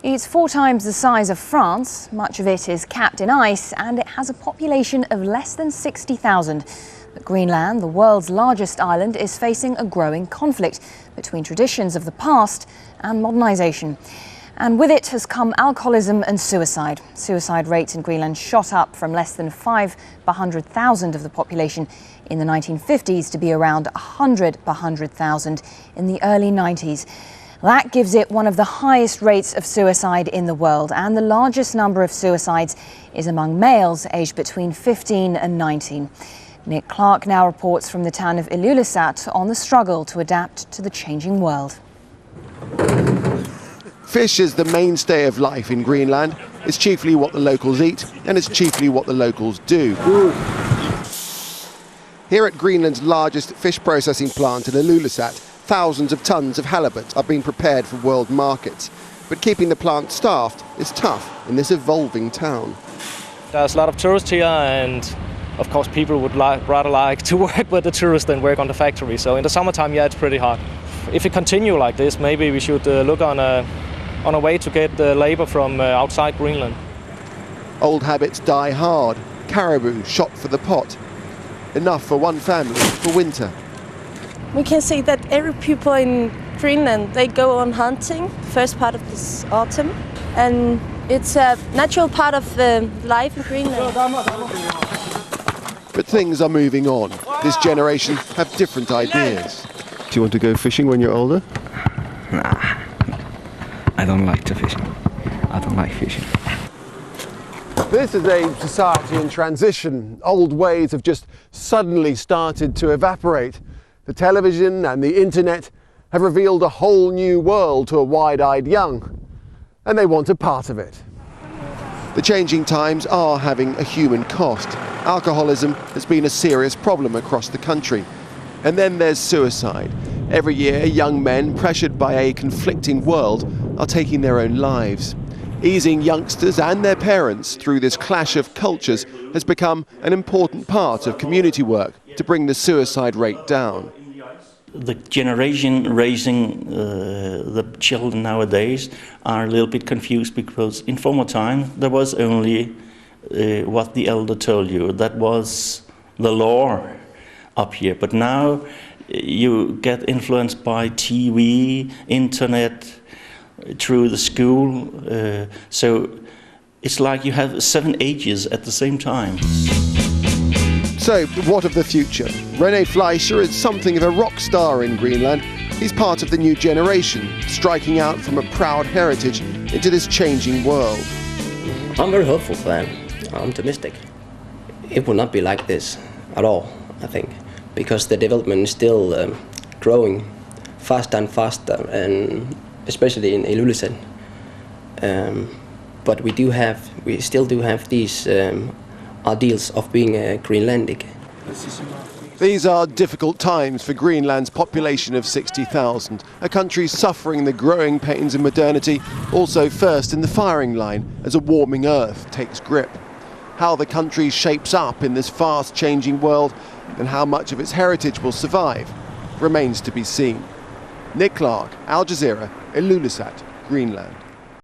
It's 4 times the size of France, much of it is capped in ice, and it has a population of less than 60,000. But Greenland, the world's largest island, is facing a growing conflict between traditions of the past and modernisation. And with it has come alcoholism and suicide. Suicide rates in Greenland shot up from less than 5 per 100,000 of the population in the 1950s to be around 100 per 100,000 in the early 90s. That gives it one of the highest rates of suicide in the world, and the largest number of suicides is among males aged between 15 and 19. Nick Clark now reports from the town of Illulisat on the struggle to adapt to the changing world. Fish is the mainstay of life in Greenland. It's chiefly what the locals eat, and it's chiefly what the locals do. Here at Greenland's largest fish processing plant in Illulisat, thousands of tons of halibut are being prepared for world markets. But keeping the plant staffed is tough in this evolving town. There's a lot of tourists here, and of course people would rather like to work with the tourists than work on the factory. So in the summertime, yeah, it's pretty hard. If we continue like this, maybe we should look on a way to get the labor from outside Greenland. Old habits die hard. Caribou shot for the pot. Enough for one family for winter. We can see that every people in Greenland, they go on hunting first part of this autumn, and it's a natural part of life in Greenland. But things are moving on. This generation have different ideas. Do you want to go fishing when you're older? Nah, I don't like to fish. I don't like fishing. This is a society in transition. Old ways have just suddenly started to evaporate. The television and the internet have revealed a whole new world to a wide-eyed young, and they want a part of it. The changing times are having a human cost. Alcoholism has been a serious problem across the country. And then there's suicide. Every year, young men, pressured by a conflicting world, are taking their own lives. Easing youngsters and their parents through this clash of cultures has become an important part of community work to bring the suicide rate down. The generation raising the children nowadays are a little bit confused, because in former time there was only what the elder told you. That was the law up here. But now you get influenced by TV, internet, through the school. So it's like you have 7 ages at the same time. So, what of the future? René Fleischer is something of a rock star in Greenland. He's part of the new generation, striking out from a proud heritage into this changing world. I'm very hopeful for that. I'm optimistic. It will not be like this at all, I think, because the development is still growing faster and faster, and especially in Illulisat. But we still do have these ideals of being Greenlandic. These are difficult times for Greenland's population of 60,000, a country suffering the growing pains of modernity, also first in the firing line as a warming earth takes grip. How the country shapes up in this fast-changing world and how much of its heritage will survive remains to be seen. Nick Clark, Al Jazeera, Illulisat, Greenland.